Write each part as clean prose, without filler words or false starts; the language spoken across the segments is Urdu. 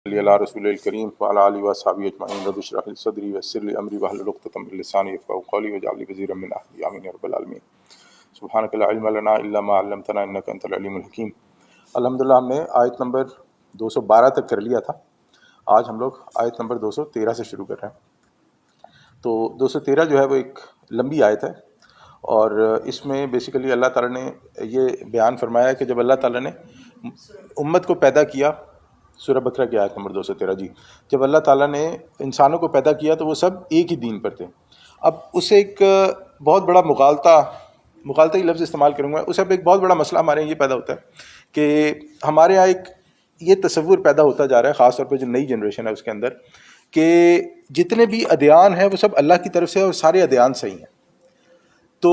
علی رسول الکریم وعلی آلہ وصحبہ اجمعین رب اشرح لی صدری ویسر لی امری واحلل عقدۃ من لسانی یفقہوا قولی واجعل لی وزیرا من اہلی آمین یا رب العالمین۔ سبحانک لا علم لنا الا ما علمتنا انک انت العلیم الحکیم۔ الحمدللہ ہم نے آیت نمبر 212 تک کر لیا تھا، آج ہم لوگ آیت نمبر 213 سے شروع کر رہے ہیں۔ تو 213 جو ہے وہ ایک لمبی آیت ہے، اور اس میں بیسیکلی اللہ تعالیٰ نے یہ بیان فرمایا ہے کہ جب اللہ تعالیٰ نے امت کو پیدا کیا، سورہ بقرہ کی آیت نمبر 213 جی، جب اللہ تعالیٰ نے انسانوں کو پیدا کیا تو وہ سب ایک ہی دین پر تھے۔ اب اسے ایک بہت بڑا مغالطہ لفظ استعمال کروں گا، اسے اب ایک بہت بڑا مسئلہ ہمارے یہاں یہ پیدا ہوتا ہے کہ ہمارے یہاں ایک یہ تصور پیدا ہوتا جا رہا ہے، خاص طور پہ جو نئی جنریشن ہے اس کے اندر، کہ جتنے بھی ادیان ہیں وہ سب اللہ کی طرف سے اور سارے ادیان صحیح ہیں۔ تو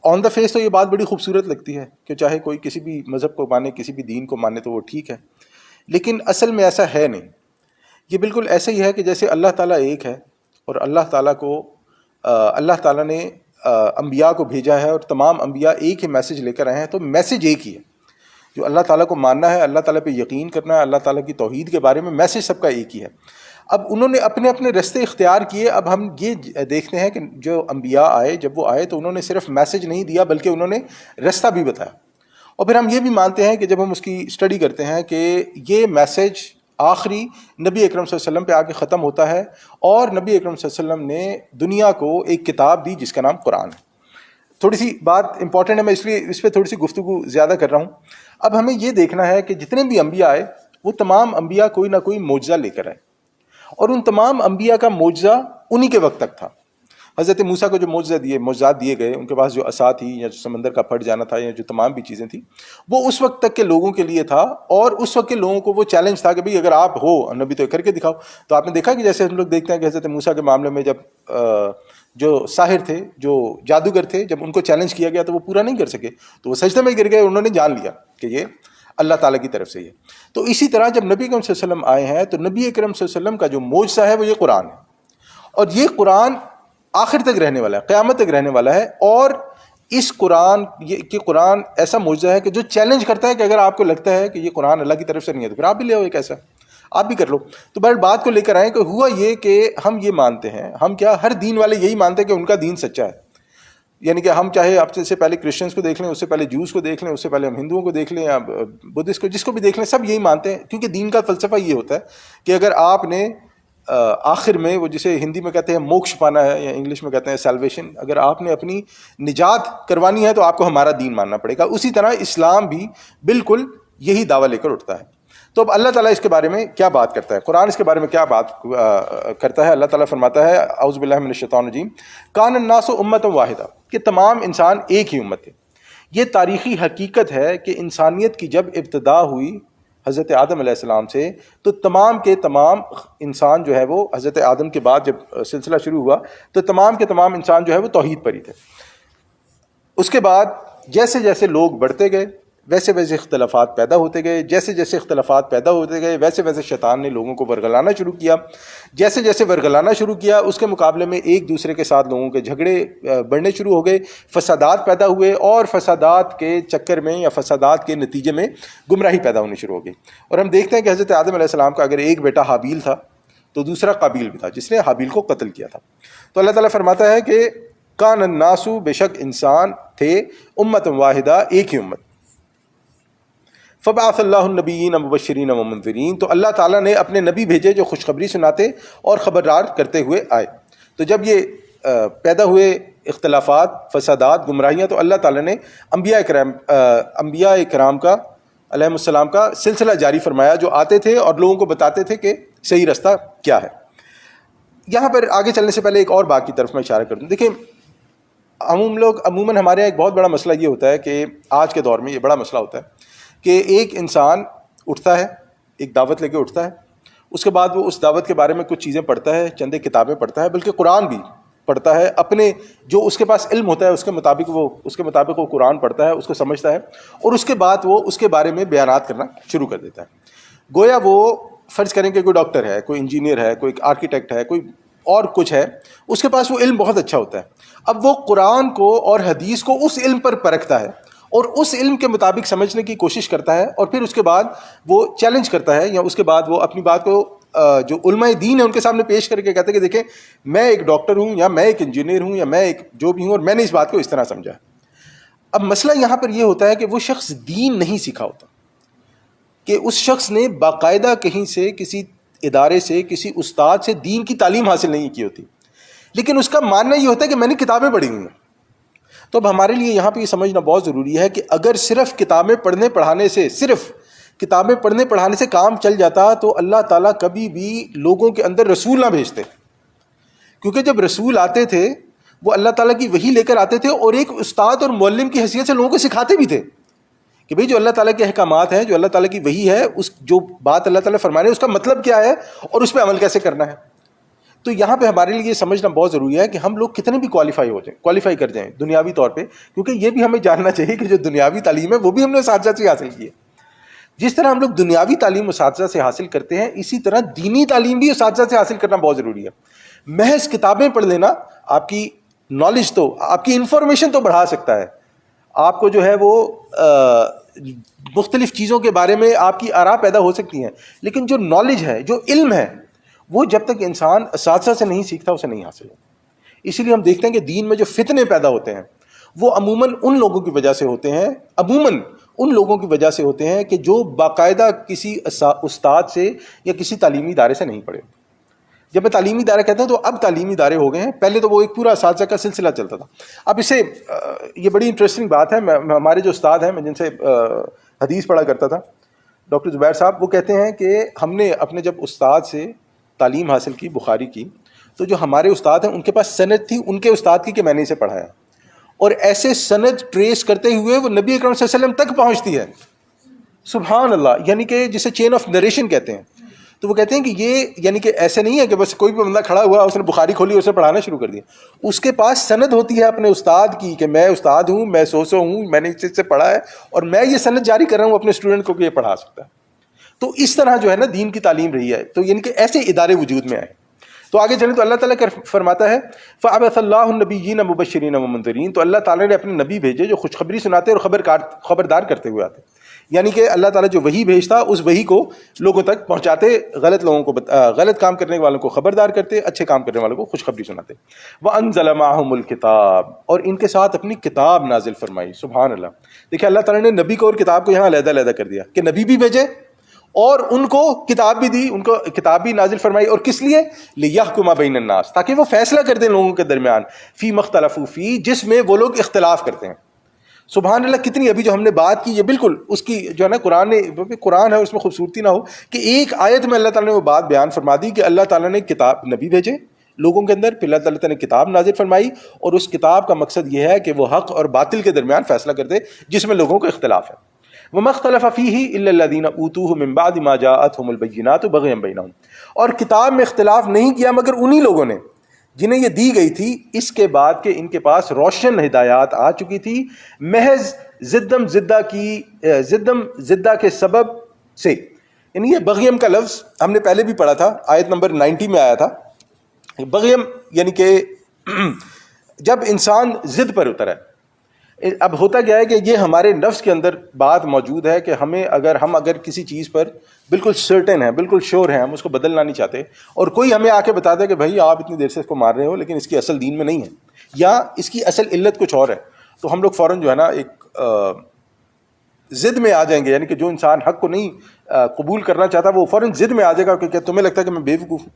آن دا فیس تو یہ بات بڑی خوبصورت لگتی ہے کہ چاہے کوئی کسی بھی مذہب کو مانے، کسی بھی دین کو مانے تو وہ ٹھیک ہے، لیکن اصل میں ایسا ہے نہیں۔ یہ بالکل ایسا ہی ہے کہ جیسے اللہ تعالیٰ ایک ہے، اور اللہ تعالیٰ نے انبیاء کو بھیجا ہے، اور تمام انبیاء ایک ہی میسج لے کر آئے ہیں، تو میسج ایک ہی ہے۔ جو اللہ تعالیٰ کو ماننا ہے، اللہ تعالیٰ پہ یقین کرنا ہے، اللہ تعالیٰ کی توحید کے بارے میں میسج سب کا ایک ہی ہے۔ اب انہوں نے اپنے اپنے رستے اختیار کیے۔ اب ہم یہ دیکھتے ہیں کہ جو انبیاء آئے، جب وہ آئے تو انہوں نے صرف میسج نہیں دیا بلکہ انہوں نے رستہ بھی بتایا۔ اور پھر ہم یہ بھی مانتے ہیں کہ جب ہم اس کی اسٹڈی کرتے ہیں کہ یہ میسج آخری نبی اکرم صلی اللہ علیہ وسلم پہ آ کے ختم ہوتا ہے، اور نبی اکرم صلی اللہ علیہ وسلم نے دنیا کو ایک کتاب دی جس کا نام قرآن ہے۔ تھوڑی سی بات امپورٹنٹ ہے، میں اس لیے اس پہ تھوڑی سی گفتگو زیادہ کر رہا ہوں۔ اب ہمیں یہ دیکھنا ہے کہ جتنے بھی انبیاء آئے وہ تمام انبیاء کوئی نہ کوئی معجزہ لے کر آئے، اور ان تمام انبیاء کا معجزہ انہی کے وقت تک تھا۔ حضرت موسیٰ کو جو معجزات دیے گئے، ان کے پاس جو عصا تھی، یا جو سمندر کا پھٹ جانا تھا، یا جو تمام بھی چیزیں تھیں، وہ اس وقت تک کے لوگوں کے لیے تھا، اور اس وقت کے لوگوں کو وہ چیلنج تھا کہ بھئی اگر آپ ہو نبی تو کر کے دکھاؤ۔ تو آپ نے دیکھا کہ جیسے ہم لوگ دیکھتے ہیں کہ حضرت موسیٰ کے معاملے میں جب جو ساحر تھے، جو جادوگر تھے، جب ان کو چیلنج کیا گیا تو وہ پورا نہیں کر سکے، تو وہ سجدے میں گر گئے، انہوں نے جان لیا کہ یہ اللہ تعالیٰ کی طرف سے ہی ہے۔ تو اسی طرح جب نبی اکرم صلی اللہ علیہ وسلم آئے ہیں تو نبی اکرم صلی اللہ علیہ وسلم کا جو معجزہ ہے وہ یہ قرآن ہے، اور یہ قرآن آخر تک رہنے والا ہے، قیامت تک رہنے والا ہے۔ اور اس قرآن ایسا معجزہ ہے کہ جو چیلنج کرتا ہے کہ اگر آپ کو لگتا ہے کہ یہ قرآن اللہ کی طرف سے نہیں ہے تو پھر آپ بھی لے آؤ ایک ایسا، آپ بھی کر لو۔ تو بہر بات کو لے کر آئیں کہ ہوا یہ کہ ہم یہ مانتے ہیں، ہم کیا ہر دین والے یہی مانتے ہیں کہ ان کا دین سچا ہے۔ یعنی کہ ہم چاہے اب سے پہلے کرسچنس کو دیکھ لیں، اس سے پہلے جوز کو دیکھ لیں، اس سے پہلے ہم ہندوؤں کو دیکھ لیں، یا بدھسٹ کو، جس کو بھی دیکھ لیں، سب یہی مانتے ہیں، کیونکہ دین کا فلسفہ یہ ہوتا ہے کہ اگر آپ نے آخر میں وہ جسے ہندی میں کہتے ہیں موکش پانا ہے، یا انگلش میں کہتے ہیں سیلویشن، اگر آپ نے اپنی نجات کروانی ہے تو آپ کو ہمارا دین ماننا پڑے گا۔ اسی طرح اسلام بھی بالکل یہی دعویٰ لے کر اٹھتا ہے۔ تو اب اللہ تعالیٰ اس کے بارے میں کیا بات کرتا ہے، قرآن اس کے بارے میں کیا بات کرتا ہے؟ اللہ تعالیٰ فرماتا ہے اعوذ باللہ من الشیطان الرجیم، کان الناس امۃ واحدہ، کہ تمام انسان ایک ہی امت تھے۔ یہ تاریخی حقیقت ہے کہ انسانیت کی جب ابتدا ہوئی حضرت آدم علیہ السلام سے، تو تمام کے تمام انسان جو ہے وہ حضرت آدم کے بعد جب سلسلہ شروع ہوا تو تمام کے تمام انسان جو ہے وہ توحید پر ہی تھے۔ اس کے بعد جیسے جیسے لوگ بڑھتے گئے ویسے ویسے اختلافات پیدا ہوتے گئے، جیسے جیسے اختلافات پیدا ہوتے گئے ویسے ویسے شیطان نے لوگوں کو ورگلانا شروع کیا۔ جیسے جیسے ورگلانا شروع کیا، اس کے مقابلے میں ایک دوسرے کے ساتھ لوگوں کے جھگڑے بڑھنے شروع ہو گئے، فسادات پیدا ہوئے، اور فسادات کے چکر میں یا فسادات کے نتیجے میں گمراہی پیدا ہونی شروع ہو گئی۔ اور ہم دیکھتے ہیں کہ حضرت آدم علیہ السلام کا اگر ایک بیٹا حابیل تھا تو دوسرا قابیل بھی تھا جس نے حابیل کو قتل کیا تھا۔ تو اللہ تعالیٰ فرماتا ہے کہ کان الناس، بے شک انسان تھے، امت واحدہ، ایک ہی امت۔ فبعث اللہ النبیین مبشرین ومنذرین، تو اللہ تعالیٰ نے اپنے نبی بھیجے جو خوشخبری سناتے اور خبردار کرتے ہوئے آئے۔ تو جب یہ پیدا ہوئے اختلافات، فسادات، گمراہیاں، تو اللہ تعالیٰ نے انبیاء کرام کا علیہم السلام کا سلسلہ جاری فرمایا، جو آتے تھے اور لوگوں کو بتاتے تھے کہ صحیح رستہ کیا ہے۔ یہاں پر آگے چلنے سے پہلے ایک اور بات کی طرف میں اشارہ کر دوں۔ دیکھیں، عموماً ہمارے یہاں ایک بہت بڑا مسئلہ یہ ہوتا ہے کہ آج کے دور میں یہ بڑا مسئلہ ہوتا ہے کہ ایک انسان اٹھتا ہے، ایک دعوت لے کے اٹھتا ہے، اس کے بعد وہ اس دعوت کے بارے میں کچھ چیزیں پڑھتا ہے، چند کتابیں پڑھتا ہے، بلکہ قرآن بھی پڑھتا ہے، اپنے جو اس کے پاس علم ہوتا ہے اس کے مطابق وہ قرآن پڑھتا ہے، اس کو سمجھتا ہے، اور اس کے بعد وہ اس کے بارے میں بیانات کرنا شروع کر دیتا ہے۔ گویا وہ فرض کریں کہ کوئی ڈاکٹر ہے، کوئی انجینئر ہے، کوئی آرکیٹیکٹ ہے، کوئی اور کچھ ہے، اس کے پاس وہ علم بہت اچھا ہوتا ہے۔ اب وہ قرآن کو اور حدیث کو اس علم پر پرکھتا ہے اور اس علم کے مطابق سمجھنے کی کوشش کرتا ہے، اور پھر اس کے بعد وہ چیلنج کرتا ہے، یا اس کے بعد وہ اپنی بات کو جو علماء دین ہے ان کے سامنے پیش کر کے کہتا ہے کہ دیکھیں میں ایک ڈاکٹر ہوں، یا میں ایک انجینئر ہوں، یا میں ایک جو بھی ہوں، اور میں نے اس بات کو اس طرح سمجھا۔ اب مسئلہ یہاں پر یہ ہوتا ہے کہ وہ شخص دین نہیں سیکھا ہوتا، کہ اس شخص نے باقاعدہ کہیں سے کسی ادارے سے کسی استاد سے دین کی تعلیم حاصل نہیں کی ہوتی، لیکن اس کا ماننا یہ ہوتا ہے کہ میں نے کتابیں پڑھی ہوئی ہیں۔ تو اب ہمارے لیے یہاں پہ یہ سمجھنا بہت ضروری ہے کہ اگر صرف کتابیں پڑھنے پڑھانے سے کام چل جاتا تو اللہ تعالیٰ کبھی بھی لوگوں کے اندر رسول نہ بھیجتے، کیونکہ جب رسول آتے تھے وہ اللہ تعالیٰ کی وحی لے کر آتے تھے، اور ایک استاد اور معلم کی حیثیت سے لوگوں کو سکھاتے بھی تھے کہ بھئی جو اللہ تعالیٰ کے احکامات ہیں، جو اللہ تعالیٰ کی وحی ہے، اس جو بات اللہ تعالیٰ فرما رہے ہیں اس کا مطلب کیا ہے اور اس پہ عمل کیسے کرنا ہے۔ تو یہاں پہ ہمارے لیے یہ سمجھنا بہت ضروری ہے کہ ہم لوگ کتنے بھی کوالیفائی کر جائیں دنیاوی طور پہ، کیونکہ یہ بھی ہمیں جاننا چاہیے کہ جو دنیاوی تعلیم ہے وہ بھی ہم نے اساتذہ سے حاصل کی ہے۔ جس طرح ہم لوگ دنیاوی تعلیم اساتذہ سے حاصل کرتے ہیں، اسی طرح دینی تعلیم بھی اساتذہ سے حاصل کرنا بہت ضروری ہے۔ محض کتابیں پڑھ لینا آپ کی نالج تو، آپ کی انفارمیشن تو بڑھا سکتا ہے، آپ کو جو ہے وہ مختلف چیزوں کے بارے میں آپ کی آراء پیدا ہو سکتی ہیں، لیکن جو نالج ہے، جو علم ہے، وہ جب تک انسان اساتذہ سے نہیں سیکھتا اسے نہیں حاصل ہوتا۔ اسی لیے ہم دیکھتے ہیں کہ دین میں جو فتنے پیدا ہوتے ہیں وہ عموماً ان لوگوں کی وجہ سے ہوتے ہیں کہ جو باقاعدہ کسی استاد سے یا کسی تعلیمی ادارے سے نہیں پڑھے۔ جب میں تعلیمی ادارہ کہتا ہوں تو اب تعلیمی ادارے ہو گئے ہیں، پہلے تو وہ ایک پورا اساتذہ کا سلسلہ چلتا تھا۔ اب اسے یہ بڑی انٹرسٹنگ بات ہے، ہمارے جو استاد ہیں، میں جن سے حدیث پڑھا کرتا تھا، ڈاکٹر زبیر صاحب، وہ کہتے ہیں کہ ہم نے اپنے جب استاد سے تعلیم حاصل کی بخاری کی، تو جو ہمارے استاد ہیں ان کے پاس سند تھی ان کے استاد کی کہ میں نے اسے پڑھایا، اور ایسے سند ٹریس کرتے ہوئے وہ نبی اکرم صلی اللہ علیہ وسلم تک پہنچتی ہے۔ سبحان اللہ، یعنی کہ جسے چین آف نریشن کہتے ہیں۔ تو وہ کہتے ہیں کہ یہ یعنی کہ ایسے نہیں ہے کہ بس کوئی بھی بندہ کھڑا ہوا اس نے بخاری کھولی اس نے پڑھانا شروع کر دیا، اس کے پاس سند ہوتی ہے اپنے استاد کی کہ میں استاد ہوں، میں سو ہوں، میں نے اس چیز سے پڑھا ہے، اور میں یہ سند جاری کر رہا ہوں اپنے اسٹوڈنٹ کو کہ یہ پڑھا سکتا ہے۔ تو اس طرح جو ہے نا دین کی تعلیم رہی ہے، تو یعنی کہ ایسے ادارے وجود میں آئے۔ تو آگے چلیں تو اللہ تعالیٰ فرماتا ہے فَأَبَثَ اللَّهُ النَّبِيِّينَ مُبَشِّرِينَ وَمُنذِرِينَ، تو اللہ تعالیٰ نے اپنے نبی بھیجے جو خوشخبری سناتے اور خبردار کرتے ہوئے آتے، یعنی کہ اللہ تعالیٰ جو وحی بھیجتا اس وحی کو لوگوں تک پہنچاتے، غلط کام کرنے والوں کو خبردار کرتے، اچھے کام کرنے والوں کو خوشخبری سناتے۔ وَأَنزَلَ مَعَهُمُ الْكِتَابَ، اور ان کے ساتھ اپنی کتاب نازل فرمائی۔ سبحان اللہ، دیکھیں اللہ تعالیٰ نے نبی کو اور کتاب کو یہاں علیحدہ کر دیا کہ نبی بھی بھیجے اور ان کو کتاب بھی دی، ان کو کتاب بھی نازل فرمائی، اور کس لیے؟ لِيَحْكُمَ بَيْنَ النَّاسِ، تاکہ وہ فیصلہ کر دیں لوگوں کے درمیان، فی مختلفوا فی، جس میں وہ لوگ اختلاف کرتے ہیں۔ سبحان اللہ، کتنی ابھی جو ہم نے بات کی یہ بالکل اس کی جو ہے نا قرآن ہے اس میں خوبصورتی نہ ہو کہ ایک آیت میں اللہ تعالیٰ نے وہ بات بیان فرما دی کہ اللہ تعالیٰ نے کتاب نبی بھیجے لوگوں کے اندر، پھر اللہ تعالیٰ نے کتاب نازل فرمائی، اور اس کتاب کا مقصد یہ ہے کہ وہ حق اور باطل کے درمیان فیصلہ کر دے جس میں لوگوں کو اختلاف ہے۔ وَمَا اخْتَلَفَ فِيهِ إِلَّا الَّذِينَ أُوتُوهُ مِن بَعْدِ مَا جَاءَتْهُمُ الْبَيِّنَاتُ بَغْيًا بَيْنَهُمْ، اور کتاب میں اختلاف نہیں کیا مگر انہی لوگوں نے جنہیں یہ دی گئی تھی اس کے بعد کہ ان کے پاس روشن ہدایات آ چکی تھی، محض زدم زدہ کے سبب سے۔ یعنی یہ بغیم کا لفظ ہم نے پہلے بھی پڑھا تھا، آیت نمبر 90 میں آیا تھا۔ بغیم یعنی کہ جب انسان ضد پر اترا ہے۔ اب ہوتا کیا ہے کہ یہ ہمارے نفس کے اندر بات موجود ہے کہ ہم اگر کسی چیز پر بالکل سرٹن ہیں، بالکل شور ہیں، ہم اس کو بدلنا نہیں چاہتے، اور کوئی ہمیں آ کے بتا دے کہ بھائی آپ اتنی دیر سے اس کو مار رہے ہو لیکن اس کی اصل دین میں نہیں ہے، یا اس کی اصل علت کچھ اور ہے، تو ہم لوگ فوراً جو ہے نا ایک ضد میں آ جائیں گے۔ یعنی کہ جو انسان حق کو نہیں قبول کرنا چاہتا وہ فوراً ضد میں آ جائے گا کہ تمہیں لگتا ہے کہ میں بے وقوف ہوں،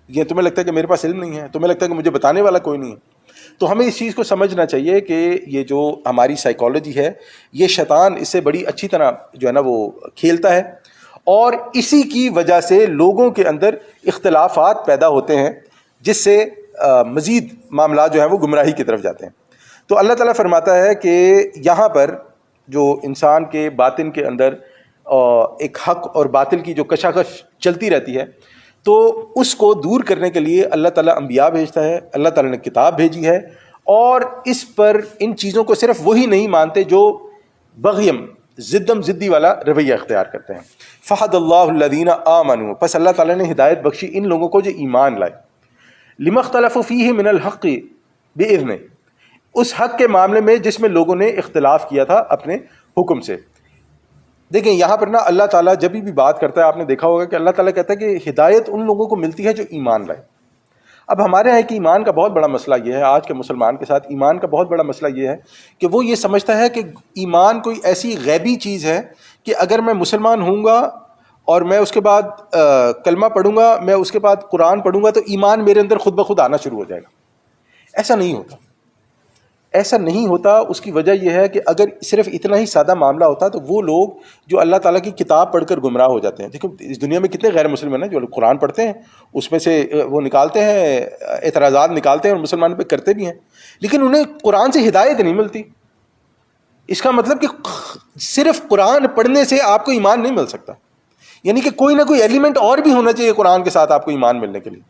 یا تمہیں لگتا ہے کہ میرے پاس علم نہیں ہے، تمہیں لگتا ہے کہ مجھے بتانے والا کوئی نہیں ہے۔ تو ہمیں اس چیز کو سمجھنا چاہیے کہ یہ جو ہماری سائیکالوجی ہے یہ شیطان اس سے بڑی اچھی طرح جو ہے نا وہ کھیلتا ہے، اور اسی کی وجہ سے لوگوں کے اندر اختلافات پیدا ہوتے ہیں جس سے مزید معاملات جو ہیں وہ گمراہی کی طرف جاتے ہیں۔ تو اللہ تعالیٰ فرماتا ہے کہ یہاں پر جو انسان کے باطن کے اندر ایک حق اور باطل کی جو کشاکش چلتی رہتی ہے، تو اس کو دور کرنے کے لیے اللہ تعالیٰ انبیاء بھیجتا ہے، اللہ تعالیٰ نے کتاب بھیجی ہے، اور اس پر ان چیزوں کو صرف وہی نہیں مانتے جو بغیم زدی والا رویہ اختیار کرتے ہیں۔ فَهَدَى اللَّهُ الَّذِينَ آمَنُوا، پس اللہ تعالیٰ نے ہدایت بخشی ان لوگوں کو جو ایمان لائے، لِمَا اخْتَلَفُوا فِيهِ مِنَ الْحَقِّ بِإِذْنِهِ، اس حق کے معاملے میں جس میں لوگوں نے اختلاف کیا تھا اپنے حکم سے. دیکھیں یہاں پر نا اللہ تعالیٰ جب بھی بات کرتا ہے آپ نے دیکھا ہوگا کہ اللہ تعالیٰ کہتا ہے کہ ہدایت ان لوگوں کو ملتی ہے جو ایمان لائے. اب ہمارے یہاں کہ ایمان کا بہت بڑا مسئلہ یہ ہے، آج کے مسلمان کے ساتھ ایمان کا بہت بڑا مسئلہ یہ ہے کہ وہ یہ سمجھتا ہے کہ ایمان کوئی ایسی غیبی چیز ہے کہ اگر میں مسلمان ہوں گا اور میں اس کے بعد کلمہ پڑھوں گا، میں اس کے بعد قرآن پڑھوں گا تو ایمان میرے اندر خود بخود آنا شروع ہو جائے گا. ایسا نہیں ہوتا، ایسا نہیں ہوتا. اس کی وجہ یہ ہے کہ اگر صرف اتنا ہی سادہ معاملہ ہوتا تو وہ لوگ جو اللہ تعالیٰ کی کتاب پڑھ کر گمراہ ہو جاتے ہیں. دیکھو اس دنیا میں کتنے غیر مسلم ہیں جو لوگ قرآن پڑھتے ہیں، اس میں سے وہ نکالتے ہیں، اعتراضات نکالتے ہیں اور مسلمان پہ کرتے بھی ہیں، لیکن انہیں قرآن سے ہدایت نہیں ملتی. اس کا مطلب کہ صرف قرآن پڑھنے سے آپ کو ایمان نہیں مل سکتا، یعنی کہ کوئی نہ کوئی ایلیمنٹ اور بھی ہونا چاہیے قرآن کے ساتھ آپ کو ایمان ملنے کے لیے.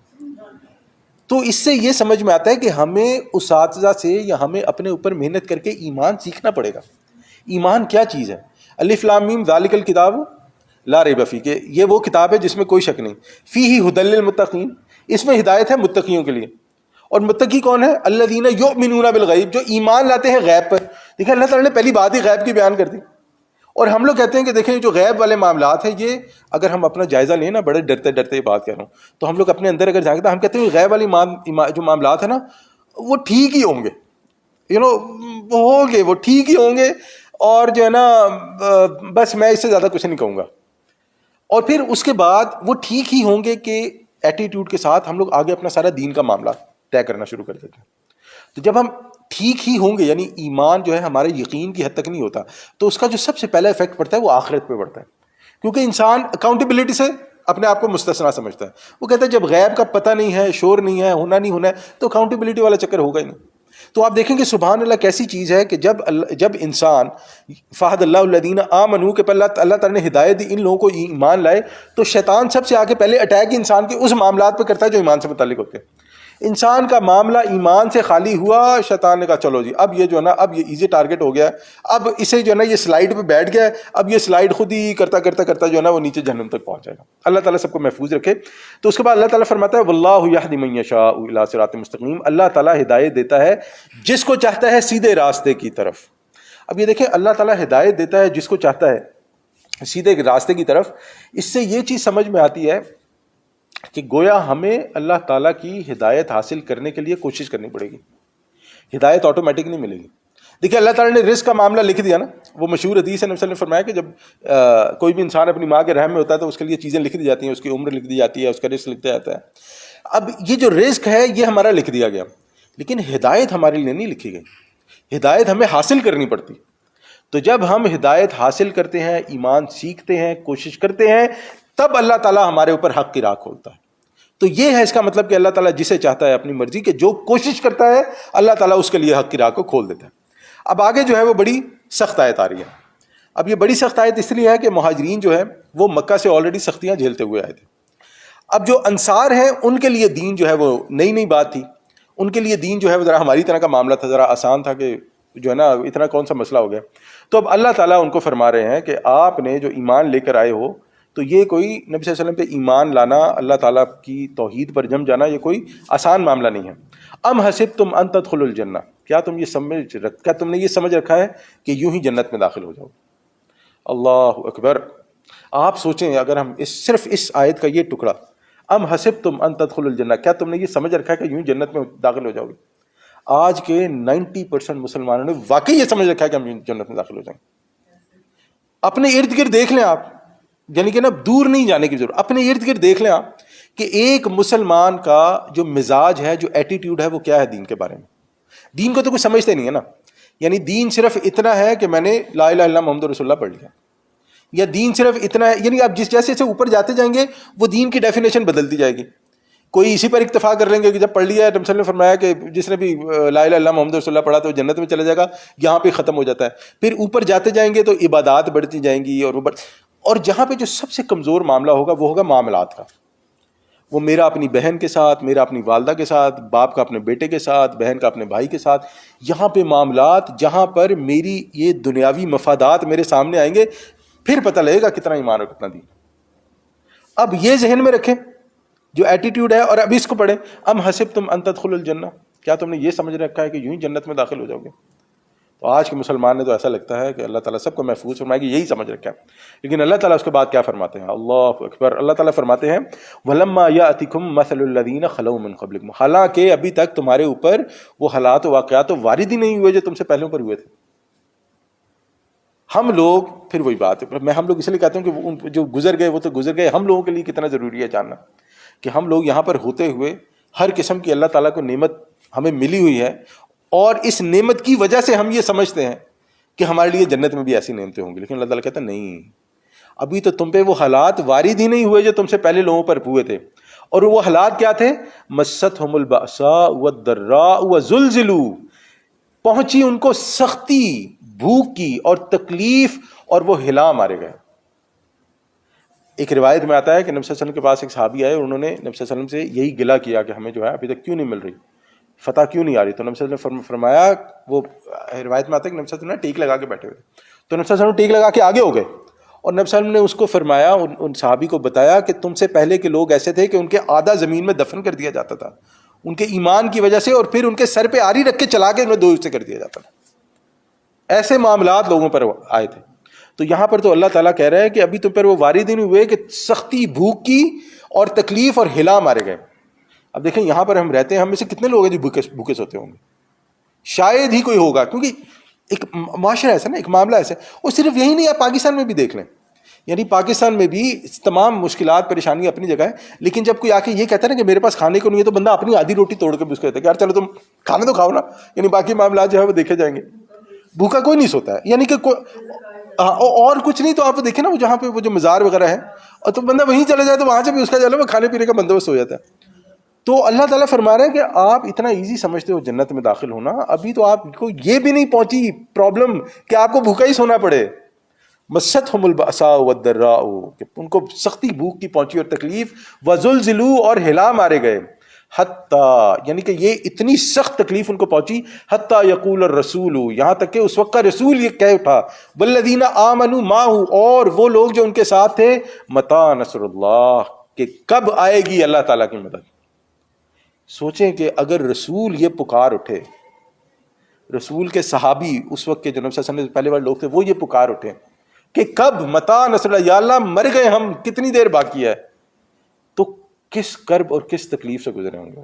تو اس سے یہ سمجھ میں آتا ہے کہ ہمیں اساتذہ سے یا ہمیں اپنے اوپر محنت کر کے ایمان سیکھنا پڑے گا. ایمان کیا چیز ہے؟ الف لام میم ذالک الکتاب لا ریب فیہ، کہ یہ وہ کتاب ہے جس میں کوئی شک نہیں. فیہ ھدی للمتقین، اس میں ہدایت ہے متقیوں کے لیے. اور متقی کون ہے؟ الذین یؤمنون بالغیب، جو ایمان لاتے ہیں غیب پر. دیکھیں اللہ تعالیٰ نے پہلی بات ہی غیب کی بیان کر دی. اور ہم لوگ کہتے ہیں کہ دیکھیں جو غیب والے معاملات ہیں یہ اگر ہم اپنا جائزہ لیں نا، بڑے ڈرتے ڈرتے یہ بات کہہ رہا ہوں، تو ہم لوگ اپنے اندر اگر جھانکتے ہیں ہم کہتے ہیں غیب والی جو معاملات ہیں نا وہ ٹھیک ہی ہوں گے، وہ ہوں گے، وہ ٹھیک ہی ہوں گے، اور جو ہے نا بس میں اس سے زیادہ کچھ نہیں کہوں گا. اور پھر اس کے بعد وہ ٹھیک ہی ہوں گے کہ ایٹیٹیوڈ کے ساتھ ہم لوگ آگے اپنا سارا دین کا معاملہ طے کرنا شروع کر دیتے ہیں. تو جب ہم ٹھیک ہی ہوں گے، یعنی ایمان جو ہے ہمارے یقین کی حد تک نہیں ہوتا، تو اس کا جو سب سے پہلا افیکٹ پڑتا ہے وہ آخرت پہ پڑتا ہے. کیونکہ انسان اکاؤنٹیبلٹی سے اپنے آپ کو مستثنا سمجھتا ہے. وہ کہتا ہے جب غیب کا پتہ نہیں ہے، شور نہیں ہے، ہونا نہیں ہونا ہے، تو اکاؤنٹیبلٹی والا چکر ہوگا ہی نہیں. تو آپ دیکھیں کہ سبحان اللہ کیسی چیز ہے کہ جب انسان فہد اللہ الذین آمنوا کہ اللہ تعالیٰ نے ہدایت دی ان لوگوں کو ایمان لائے، تو شیطان سب سے آگے پہلے اٹیک انسان کے اس معاملات پہ کرتا ہے جو ایمان سے متعلق ہوتے ہیں. انسان کا معاملہ ایمان سے خالی ہوا، شیطان نے کہا چلو جی اب یہ جو ہے نا اب یہ ایزی ٹارگٹ ہو گیا، اب اسے جو ہے نا یہ سلائیڈ پہ بیٹھ گیا، اب یہ سلائیڈ خود ہی کرتا جو ہے نا وہ نیچے جہنم تک پہنچ جائے گا. اللہ تعالیٰ سب کو محفوظ رکھے. تو اس کے بعد اللہ تعالیٰ فرماتا ہے واللہ یہدی من یشاء الی صراط مستقیم، اللہ تعالیٰ ہدایت دیتا ہے جس کو چاہتا ہے سیدھے راستے کی طرف. اب یہ دیکھیں اللہ تعالیٰ ہدایت دیتا ہے جس کو چاہتا ہے سیدھے راستے کی طرف. اس سے یہ چیز سمجھ میں آتی ہے کہ گویا ہمیں اللہ تعالیٰ کی ہدایت حاصل کرنے کے لیے کوشش کرنی پڑے گی. ہدایت آٹومیٹک نہیں ملے گی. دیکھیں اللہ تعالیٰ نے رزق کا معاملہ لکھ دیا نا، وہ مشہور حدیث ہے، نبی صلی اللہ علیہ وسلم نے فرمایا کہ جب کوئی بھی انسان اپنی ماں کے رحم میں ہوتا ہے تو اس کے لیے چیزیں لکھ دی جاتی ہیں، اس کی عمر لکھ دی جاتی ہے، اس کا رزق لکھ دیا جاتا ہے. اب یہ جو رزق ہے یہ ہمارا لکھ دیا گیا، لیکن ہدایت ہمارے لیے نہیں لکھی گئی. ہدایت ہمیں حاصل کرنی پڑتی. تو جب ہم ہدایت حاصل کرتے ہیں، ایمان سیکھتے ہیں، کوشش کرتے ہیں، تب اللہ تعالیٰ ہمارے اوپر حق کی راہ کھولتا ہے. تو یہ ہے اس کا مطلب کہ اللہ تعالیٰ جسے چاہتا ہے اپنی مرضی کے جو کوشش کرتا ہے اللہ تعالیٰ اس کے لیے حق کی راہ کو کھول دیتا ہے. اب آگے جو ہے وہ بڑی سخت آیت آ رہی ہے. اب یہ بڑی سخت آیت اس لیے ہے کہ مہاجرین جو ہے وہ مکہ سے آلریڈی سختیاں جھیلتے ہوئے آئے تھے. اب جو انصار ہیں ان کے لیے دین جو ہے وہ نئی بات تھی. ان کے لیے دین جو ہے وہ ذرا ہماری طرح کا معاملہ تھا، ذرا آسان تھا کہ جو ہے نا اتنا کون سا مسئلہ ہو گیا. تو اب اللہ تعالیٰ ان کو فرما رہے ہیں کہ آپ نے جو ایمان لے کر آئے ہو تو یہ کوئی نبی صلی اللہ علیہ وسلم پہ ایمان لانا، اللہ تعالیٰ کی توحید پر جم جانا، یہ کوئی آسان معاملہ نہیں ہے. ام حسبتم ان تدخلوا الجنہ، کیا تم نے یہ سمجھ رکھا ہے کہ یوں ہی جنت میں داخل ہو جاؤ؟ اللہ اکبر. آپ سوچیں اگر ہم صرف اس آیت کا یہ ٹکڑا، ام حسبتم ان تدخلوا الجنہ، کیا تم نے یہ سمجھ رکھا ہے کہ یوں ہی جنت میں داخل ہو جاؤ گے؟ آج کے 90% مسلمانوں نے واقعی یہ سمجھ رکھا ہے کہ ہم جنت میں داخل ہو جائیں گے. اپنے ارد گرد دیکھ لیں آپ، یعنی کہ نا دور نہیں جانے کی ضرورت، اپنے ارد گرد دیکھ لیں آپ کہ ایک مسلمان کا جو مزاج ہے، جو ایٹیٹیوڈ ہے، وہ کیا ہے دین کے بارے میں. دین کو تو کچھ سمجھتے نہیں ہے نا. یعنی دین صرف اتنا ہے کہ میں نے لا الہ الا اللہ محمد رسول اللہ پڑھ لیا، یا دین صرف اتنا ہے. یعنی آپ جیسے اوپر جاتے جائیں گے وہ دین کی ڈیفینیشن بدلتی جائے گی. کوئی اسی پر اکتفا کر لیں گے کہ جب پڑھ لیا ہے، نبی صلی اللہ علیہ وسلم نے فرمایا کہ جس نے بھی لا الہ الا اللہ محمد رسول اللہ پڑھا تو وہ جنت میں چلا جائے گا، یہاں پہ ختم ہو جاتا ہے. پھر اوپر جاتے جائیں گے تو عبادات بڑھتی جائیں گی، اور جہاں پہ جو سب سے کمزور معاملہ ہوگا وہ ہوگا معاملات کا. وہ میرا اپنی بہن کے ساتھ، میرا اپنی والدہ کے ساتھ، باپ کا اپنے بیٹے کے ساتھ، بہن کا اپنے بھائی کے ساتھ. یہاں پہ معاملات جہاں پر میری یہ دنیاوی مفادات میرے سامنے آئیں گے، پھر پتہ لگے گا کتنا ایمان اور کتنا دین. اب یہ ذہن میں رکھیں جو ایٹیٹیوڈ ہے، اور اب اس کو پڑھیں ام حسبتم ان تدخلوا الجنہ، کیا تم نے یہ سمجھ رکھا ہے کہ یوں ہی جنت میں داخل ہو جاؤ گے؟ تو آج کے مسلمان نے تو ایسا لگتا ہے کہ اللہ تعالیٰ سب کو محفوظ فرمائے گی، یہی سمجھ رکھا ہے. لیکن اللہ تعالیٰ اس کے بعد کیا فرماتے ہیں؟ اللہ اکبر. اللہ تعالیٰ فرماتے ہیں وَلَمَّا يَأْتِكُم مَثَلُ الَّذِينَ خَلَوْا مِن قَبْلِكُم، حالانکہ ابھی تک تمہارے اوپر وہ حالات و واقعات تو وارد ہی نہیں ہوئے جو تم سے پہلے اوپر ہوئے تھے. ہم لوگ، پھر وہی بات ہے، میں ہم لوگ اس لیے کہتا ہوں کہ وہ جو گزر گئے وہ تو گزر گئے. ہم لوگوں کے لیے کتنا ضروری ہے جاننا کہ ہم لوگ یہاں پر ہوتے ہوئے ہر قسم کی اللہ تعالیٰ کو نعمت ہمیں ملی ہوئی ہے، اور اس نعمت کی وجہ سے ہم یہ سمجھتے ہیں کہ ہمارے لیے جنت میں بھی ایسی نعمتیں ہوں گی. لیکن اللہ تعالیٰ کہتا ہے نہیں، ابھی تو تم پہ وہ حالات وارد ہی نہیں ہوئے جو تم سے پہلے لوگوں پر ہوئے تھے. اور وہ حالات کیا تھے؟ مستہم البأساء والضراء وزلزلوا، پہنچی ان کو سختی، بھوک کی اور تکلیف، اور وہ ہلا مارے گئے. ایک روایت میں آتا ہے کہ نبی صلی اللہ علیہ وسلم کے پاس ایک صحابی آئے اور انہوں نے نبی صلی اللہ علیہ وسلم سے یہی گلہ کیا کہ ہمیں جو ہے ابھی تک کیوں نہیں مل رہی، فتح کیوں نہیں آ رہی. تو نبی صلی اللہ علیہ وسلم نے فرمایا، وہ روایت میں آتا ہے کہ نبی صلی اللہ علیہ وسلم نے ٹیک لگا کے بیٹھے ہوئے، تو نبی صلی اللہ علیہ وسلم ٹیک لگا کے آگے ہو گئے، اور نبی صلی اللہ علیہ وسلم نے اس کو فرمایا، ان صحابی کو بتایا کہ تم سے پہلے کے لوگ ایسے تھے کہ ان کے آدھا زمین میں دفن کر دیا جاتا تھا ان کے ایمان کی وجہ سے، اور پھر ان کے سر پہ آری رکھ کے چلا کے انہیں دو حصے کر دیا جاتا تھا. ایسے معاملات لوگوں پر آئے تھے. تو یہاں پر تو اللہ تعالیٰ کہہ رہے ہیں کہ ابھی تم پر وہ وارد ہی نہیں ہوئے کہ سختی، بھوک کی اور تکلیف اور ہلا مارے گئے. اب دیکھیں یہاں پر ہم رہتے ہیں، ہم میں سے کتنے لوگ ہیں جو بھوکے سوتے ہوں گے؟ شاید ہی کوئی ہوگا، کیونکہ ایک معاشرہ ایسا نا، ایک معاملہ ایسا ہے. اور صرف یہی نہیں ہے، پاکستان میں بھی دیکھ لیں، یعنی پاکستان میں بھی تمام مشکلات پریشانیاں اپنی جگہ ہے، لیکن جب کوئی آ کے یہ کہتا ہے نا کہ میرے پاس کھانے کو نہیں ہے، تو بندہ اپنی آدھی روٹی توڑ کے بھی اس کو کہتا ہے کہ یار چلو تم کھانا تو کھاؤ نا، یعنی باقی معاملات جو ہے وہ دیکھے جائیں گے. بھوکا کوئی نہیں سوتا ہے، یعنی کہ اور کچھ نہیں. تو آپ دیکھیں نا وہ جہاں پہ وہ جو مزار وغیرہ ہے، اور تو بندہ وہیں چلا جائے تو وہاں سے بھی اس کا جو ہے وہ کھانے پینے کا بندوبست ہو جاتا ہے. تو اللہ تعالیٰ فرما رہے ہیں کہ آپ اتنا ایزی سمجھتے ہو جنت میں داخل ہونا، ابھی تو آپ کو یہ بھی نہیں پہنچی پرابلم کہ آپ کو بھوکا ہی سونا پڑے. مستہم البأساء والضراء، کہ ان کو سختی، بھوک کی پہنچی اور تکلیف، وزلزلوا، اور ہلا مارے گئے. حتیٰ، یعنی کہ یہ اتنی سخت تکلیف ان کو پہنچی، حتیٰ یقول الرسول، یہاں تک کہ اس وقت کا رسول یہ کہہ اٹھا، والذین آمنوا معہ، اور وہ لوگ جو ان کے ساتھ تھے، متی نصر اللہ، کہ کب آئے گی اللہ تعالیٰ کی مدد. سوچیں کہ اگر رسول یہ پکار اٹھے، رسول کے صحابی اس وقت کے جو نبی صلی اللہ علیہ وسلم پہلے والے لوگ تھے، وہ یہ پکار اٹھے کہ کب، متی نصر اللہ، یا اللہ مر گئے ہم، کتنی دیر باقی ہے، تو کس کرب اور کس تکلیف سے گزرے ہوں گے.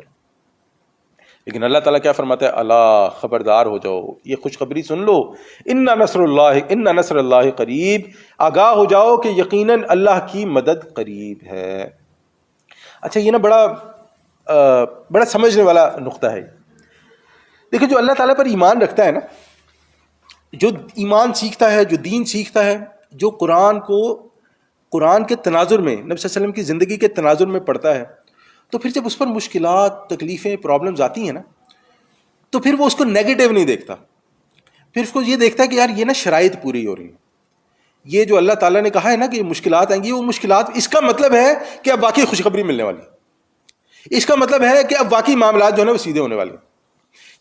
لیکن اللہ تعالیٰ کیا فرماتا ہے؟ اللہ، خبردار ہو جاؤ، یہ خوشخبری سن لو، ان نصر اللہ قریب، آگاہ ہو جاؤ کہ یقیناً اللہ کی مدد قریب ہے. اچھا، یہ نا بڑا سمجھنے والا نقطہ ہے. دیکھیں جو اللہ تعالیٰ پر ایمان رکھتا ہے نا، جو ایمان سیکھتا ہے، جو دین سیکھتا ہے، جو قرآن کے تناظر میں، نبی صلی اللہ علیہ وسلم کی زندگی کے تناظر میں پڑھتا ہے، تو پھر جب اس پر مشکلات، تکلیفیں، پرابلمز آتی ہیں نا، تو پھر وہ اس کو نیگیٹو نہیں دیکھتا، پھر اس کو یہ دیکھتا ہے کہ یار یہ نا شرائط پوری ہو رہی ہیں. یہ جو اللہ تعالیٰ نے کہا ہے نا کہ یہ مشکلات آئیں گی، وہ مشکلات، اس کا مطلب ہے کہ اب واقعی خوشخبری ملنے والی ہے. اس کا مطلب ہے کہ اب واقعی معاملات جو ہے نا وہ سیدھے ہونے والے ہیں.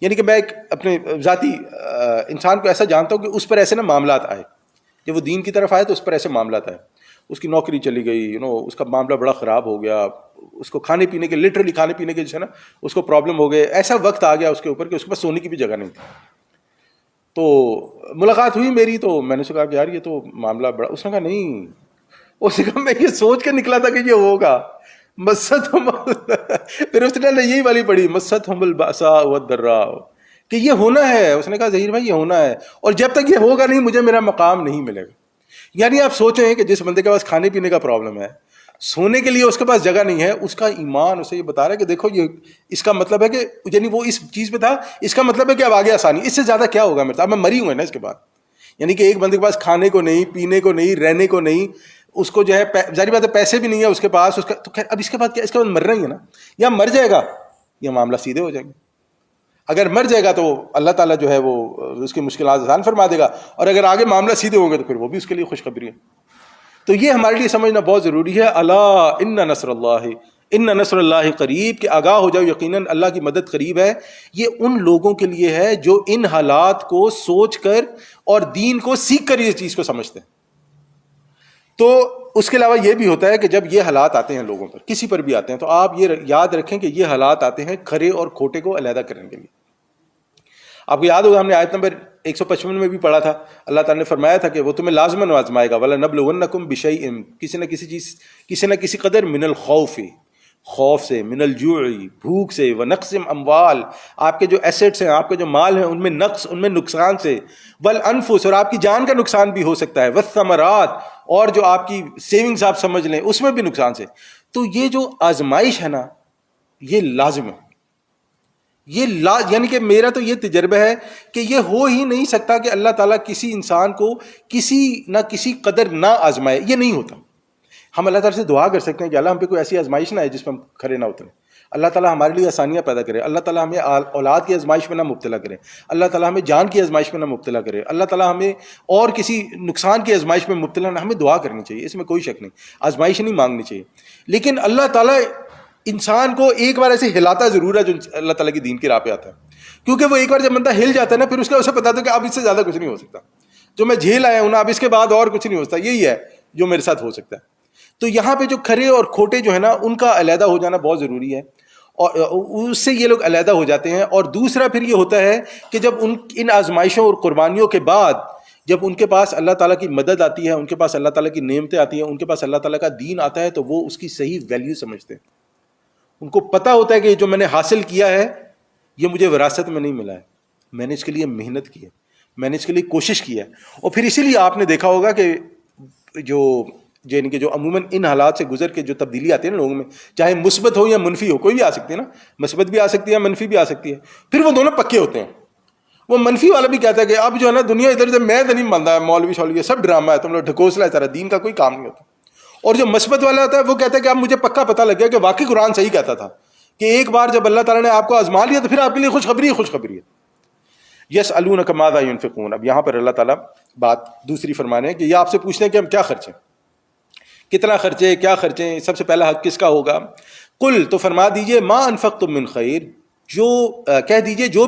یعنی کہ میں ایک اپنے ذاتی انسان کو ایسا جانتا ہوں کہ اس پر ایسے نا معاملات آئے، جب وہ دین کی طرف آئے تو اس پر ایسے معاملات آئے، اس کی نوکری چلی گئی، اس کا معاملہ بڑا خراب ہو گیا، اس کو کھانے پینے کے، لٹرلی کھانے پینے کے جو ہے نا اس کو پرابلم ہو گئے، ایسا وقت آ گیا اس کے اوپر کہ اس کے پاس سونے کی بھی جگہ نہیں تھی. تو ملاقات ہوئی میری، تو میں نے کہا کہ یار یہ تو معاملہ بڑا، اس نے کہا نہیں، اس نے کہا میں یہ سوچ کے نکلا تھا کہ یہ ہوگا. پھر اس نے یہی والی پڑھی، مستہم البأساء والضراء، کہ یہ ہونا ہے. اس نے کہا ظہیر بھائی یہ ہونا ہے، اور جب تک یہ ہوگا نہیں مجھے میرا مقام نہیں ملے گا. یعنی آپ سوچیں کہ جس بندے کے پاس کھانے پینے کا پرابلم ہے، سونے کے لیے اس کے پاس جگہ نہیں ہے، اس کا ایمان اسے یہ بتا رہا ہے کہ دیکھو یہ، اس کا مطلب ہے کہ، یعنی وہ اس چیز پہ تھا، اس کا مطلب ہے کہ اب آگے آسانی، اس سے زیادہ کیا ہوگا میرے ساتھ، میں مری ہوں نا اس کے بعد. یعنی کہ ایک بندے کے پاس کھانے کو نہیں، پینے کو نہیں، رہنے کو نہیں، اس کو جو ہے ظاہر بات ہے پیسے بھی نہیں ہے اس کے پاس، اس کا تو خیر اب اس کے بعد کیا، اس کے بعد مرنا ہی ہے نا، یا مر جائے گا یا معاملہ سیدھے ہو جائیں گے. اگر مر جائے گا تو اللہ تعالیٰ جو ہے وہ اس کی مشکلات آسان فرما دے گا، اور اگر آگے معاملہ سیدھے ہوں گے تو پھر وہ بھی اس کے لیے خوشخبری ہے. تو یہ ہمارے لیے سمجھنا بہت ضروری ہے. الا ان نصر اللہ قریب، کہ آگاہ ہو جاؤ یقیناً اللہ کی مدد قریب ہے. یہ ان لوگوں کے لیے ہے جو ان حالات کو سوچ کر اور دین کو سیکھ کر یہ چیز کو سمجھتے ہیں. تو اس کے علاوہ یہ بھی ہوتا ہے کہ جب یہ حالات آتے ہیں لوگوں پر، کسی پر بھی آتے ہیں، تو آپ یہ یاد رکھیں کہ یہ حالات آتے ہیں کھرے اور کھوٹے کو علیحدہ کرنے کے لیے. آپ کو یاد ہوگا ہم نے آیت نمبر 155 میں بھی پڑھا تھا، اللہ تعالیٰ نے فرمایا تھا کہ وہ تمہیں لازماً آزمائے گا، وَلَنَبْلُوَنَّكُمْ بِشَيْءٍ، کسی نہ کسی قدر، من الخوف، خوف سے، من الجوع، بھوک سے، وَنَقْصٍ اموال، آپ کے جو ایسٹس ہیں، آپ کے جو مال ہیں ان میں نقص، ان میں نقصان سے، والانفس، اور آپ کی جان کا نقصان بھی ہو سکتا ہے، والثمرات، اور جو آپ کی سیونگز آپ سمجھ لیں اس میں بھی نقصان سے. تو یہ جو آزمائش ہے نا یہ لازم ہے، یعنی کہ میرا تو یہ تجربہ ہے کہ یہ ہو ہی نہیں سکتا کہ اللہ تعالیٰ کسی انسان کو کسی نہ کسی قدر نہ آزمائے، یہ نہیں ہوتا. ہم اللہ تعالیٰ سے دعا کر سکتے ہیں کہ اللہ ہم پہ کوئی ایسی آزمائش نہ ہے جس پہ ہم کھڑے نہ اتریں، اللہ تعالیٰ ہمارے لیے آسانیاں پیدا کرے، اللہ تعالیٰ ہمیں اولاد کی آزمائش میں نہ مبتلا کرے، اللہ تعالیٰ ہمیں جان کی آزمائش میں نہ مبتلا کرے، اللہ تعالیٰ ہمیں اور کسی نقصان کی آزمائش میں مبتلا نہ. ہمیں دعا کرنی چاہیے، اس میں کوئی شک نہیں، آزمائش نہیں مانگنی چاہیے. لیکن اللہ تعالیٰ انسان کو ایک بار ایسے ہلاتا ضرور ہے جو اللہ تعالیٰ کی دین کی راہ پہ آتا ہے، کیونکہ وہ ایک بار جب بندہ ہل جاتا ہے نا پھر اس کا اسے پتا تھا کہ اب اس سے زیادہ کچھ نہیں ہو سکتا، جو میں جھیل آیا ہوں نا اب اس کے بعد اور کچھ نہیں ہو سکتا، یہی ہے جو میرے ساتھ ہو سکتا ہے. تو یہاں پہ جو کھرے اور کھوٹے جو ہے نا ان کا علیحدہ ہو جانا بہت ضروری ہے، اور اس سے یہ لوگ علیحدہ ہو جاتے ہیں. اور دوسرا پھر یہ ہوتا ہے کہ جب ان آزمائشوں اور قربانیوں کے بعد جب ان کے پاس اللہ تعالیٰ کی مدد آتی ہے، ان کے پاس اللہ تعالیٰ کی نعمتیں آتی ہیں، ان کے پاس اللہ تعالیٰ کا دین آتا ہے، تو وہ اس کی صحیح ویلیو سمجھتے ہیں. ان کو پتہ ہوتا ہے کہ جو میں نے حاصل کیا ہے یہ مجھے وراثت میں نہیں ملا ہے، میں نے اس کے لیے محنت کی ہے، میں نے اس کے لیے کوشش کی ہے. اور پھر اسی لیے آپ نے دیکھا ہوگا کہ یعنی کہ جو عموماً ان حالات سے گزر کے جو تبدیلی آتی ہے نا لوگوں میں، چاہے مثبت ہو یا منفی ہو، کوئی بھی آ سکتی ہے نا، مثبت بھی آ سکتی ہے منفی بھی آ سکتی ہے، پھر وہ دونوں پکے ہوتے ہیں. وہ منفی والا بھی کہتا ہے کہ اب جو ہے نا دنیا ادھر ادھر، میں تو نہیں مانتا ہے، مولوی شولوی سب ڈرامہ ہے، تم لوگ ڈھکوسلا ہے سارا، دین کا کوئی کام نہیں ہوتا. اور جو مثبت والا ہوتا ہے وہ کہتا ہے کہ اب مجھے پکا پتہ لگ گیا کہ واقعی قرآن صحیح کہتا تھا کہ ایک بار جب اللہ تعالیٰ نے آپ کو آزما لیا تو پھر آپ کے لیے خوشخبری ہے، خوشخبری ہے. یسألونک ماذا ینفقون، اب یہاں پر اللہ تعالیٰ بات دوسری فرمانے ہیں کہ یہ آپ سے پوچھتے ہیں کہ ہم کیا خرچیں، کتنا خرچے، کیا خرچیں، سب سے پہلا حق کس کا ہوگا. قل، تو فرما دیجئے، ما انفقتم من خیر، جو کہہ دیجئے جو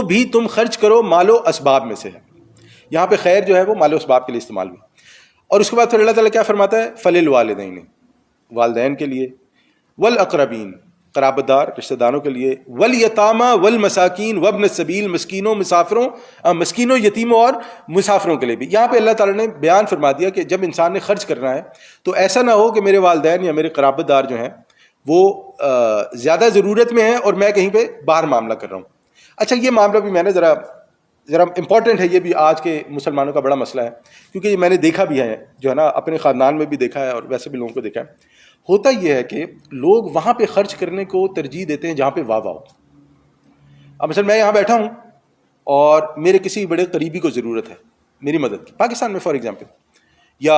بھی تم خرچ کرو مال و اسباب میں سے ہے. یہاں پہ خیر جو ہے وہ مال و اسباب کے لیے استعمال ہوئی. اور اس کے بعد پھر اللہ تعالیٰ کیا فرماتا ہے، فللوالدین، والدین کے لیے، والاقربین، قرابت دار رشتہ داروں کے لیے، والیتاما والمساکین وابن السبیل، مسکینوں یتیموں اور مسافروں کے لیے بھی. یہاں پہ اللہ تعالیٰ نے بیان فرما دیا کہ جب انسان نے خرچ کرنا ہے تو ایسا نہ ہو کہ میرے والدین یا میرے قرابت دار جو ہیں وہ زیادہ ضرورت میں ہیں اور میں کہیں پہ باہر معاملہ کر رہا ہوں. اچھا یہ معاملہ بھی میں نے ذرا امپورٹنٹ ہے، یہ بھی آج کے مسلمانوں کا بڑا مسئلہ ہے، کیونکہ یہ میں نے دیکھا بھی ہے جو ہے نا، اپنے خاندان میں بھی دیکھا ہے اور ویسے بھی لوگوں کو دیکھا ہے. ہوتا یہ ہے کہ لوگ وہاں پہ خرچ کرنے کو ترجیح دیتے ہیں جہاں پہ واہ واہ ہو. اب مثلا میں یہاں بیٹھا ہوں اور میرے کسی بڑے قریبی کو ضرورت ہے میری مدد کی، پاکستان میں فار ایگزامپل، یا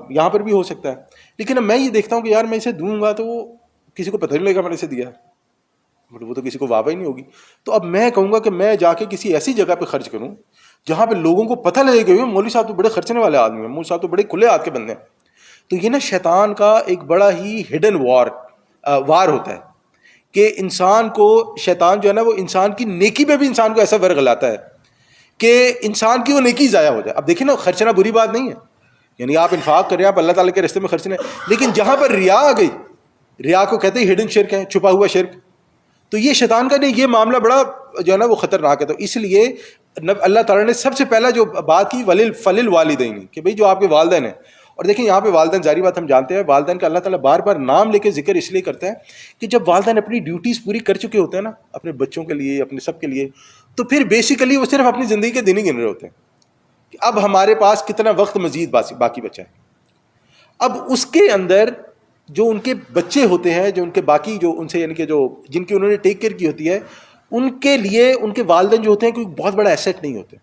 یہاں پر بھی ہو سکتا ہے، لیکن اب میں یہ دیکھتا ہوں کہ یار میں اسے دوں گا تو وہ کسی کو پتہ نہیں لگے گا میں نے اسے دیا ہے، وہ تو کسی کو واہ ہی نہیں ہوگی. تو اب میں کہوں گا کہ میں جا کے کسی ایسی جگہ پہ خرچ کروں جہاں پہ لوگوں کو پتہ لگے گا مولوی صاحب تو بڑے خرچنے والے آدمی ہیں، مولوی صاحب تو بڑے کھلے ہاتھ کے بندے ہیں. تو یہ نا شیطان کا ایک بڑا ہی ہڈن وار ہوتا ہے کہ انسان کو، شیطان جو ہے نا وہ انسان کی نیکی پہ بھی انسان کو ایسا ورغلاتا ہے کہ انسان کی وہ نیکی ضائع ہو جائے. اب دیکھیں نا، خرچنا بری بات نہیں ہے، یعنی آپ انفاق کریں، آپ اللہ تعالیٰ کے راستے میں خرچنا ہے، لیکن جہاں پر ریا آ گئی، ریا کو کہتے ہیں ہڈن شرک ہے، چھپا ہوا شرک، تو یہ شیطان کا نہیں، یہ معاملہ بڑا جو ہے نا وہ خطرناک ہے. تو اس لیے اللہ تعالیٰ نے سب سے پہلا جو بات کی فللوالدین، کہ بھئی جو آپ کے والدین ہیں. اور دیکھیں یہاں پہ والدین، ظاہری بات ہم جانتے ہیں والدین کا اللہ تعالیٰ بار بار نام لے کے ذکر اس لیے کرتا ہے کہ جب والدین اپنی ڈیوٹیز پوری کر چکے ہوتے ہیں نا اپنے بچوں کے لیے، اپنے سب کے لیے، تو پھر بیسیکلی وہ صرف اپنی زندگی کے دن ہی گن رہے ہوتے ہیں کہ اب ہمارے پاس کتنا وقت مزید باقی بچا ہے. اب اس کے اندر جو ان کے بچے ہوتے ہیں، جو ان کے باقی جو ان سے یعنی کہ جو جن کی انہوں نے ٹیک کیئر کی ہوتی ہے، ان کے لیے ان کے والدین جو ہوتے ہیں کوئی بہت بڑا ایسیٹ نہیں ہوتے،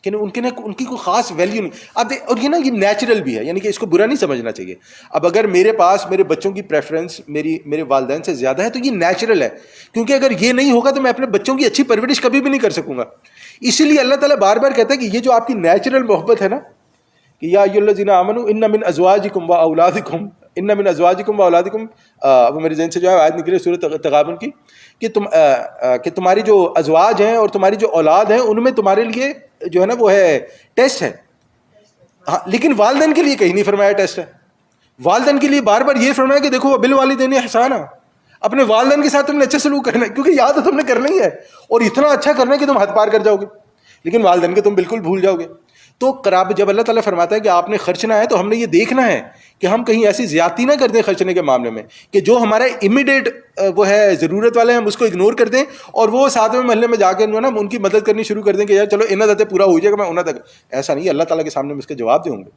کہ ان کی کوئی خاص ویلیو نہیں. اب اور یہ نا یہ نیچرل بھی ہے، یعنی کہ اس کو برا نہیں سمجھنا چاہیے. اب اگر میرے پاس میرے بچوں کی پریفرنس میرے والدین سے زیادہ ہے تو یہ نیچرل ہے، کیونکہ اگر یہ نہیں ہوگا تو میں اپنے بچوں کی اچھی پرورش کبھی بھی نہیں کر سکوں گا. اسی لیے اللہ تعالیٰ بار بار کہتا ہے کہ یہ جو آپ کی نیچرل محبت ہے نا، کہ یا ایھا الذین آمنوا ان من ازواجکم و اولادکم، ان من ازواجکم و اولادکم، وہ میرے ذہن سے جو ہے آیت نکلی سورۃ تغابن کی، کہ تمہاری جو ازواج ہیں اور تمہاری جو اولاد ہیں ان میں تمہارے لیے جو ہے نا وہ ہے ٹیسٹ ہے. ہاں لیکن والدین کے لیے کہیں نہیں فرمایا ٹیسٹ ہے. والدین کے لیے بار بار یہ فرمایا کہ دیکھو بالوالدین احسانا، اپنے والدین کے ساتھ تم نے اچھا سلوک کرنا ہے، کیونکہ یاد ہے تم نے کرنا ہی ہے اور اتنا اچھا کرنا ہے کہ تم حد پار کر جاؤ گے، لیکن والدین کے تم بالکل بھول جاؤ گے. تو قرابت جب اللہ تعالیٰ فرماتا ہے کہ آپ نے خرچنا ہے تو ہم نے یہ دیکھنا ہے کہ ہم کہیں ایسی زیادتی نہ کر دیں خرچنے کے معاملے میں کہ جو ہمارا امیڈیٹ وہ ہے ضرورت والے ہیں ہم اس کو اگنور کر دیں اور وہ ساتھ میں محلے میں جا کے نا ان کی مدد کرنی شروع کر دیں کہ یار چلو انہیں تک پورا ہو جائے گا میں انہیں تک. ایسا نہیں، اللہ تعالیٰ کے سامنے میں اس کے جواب دوں گے.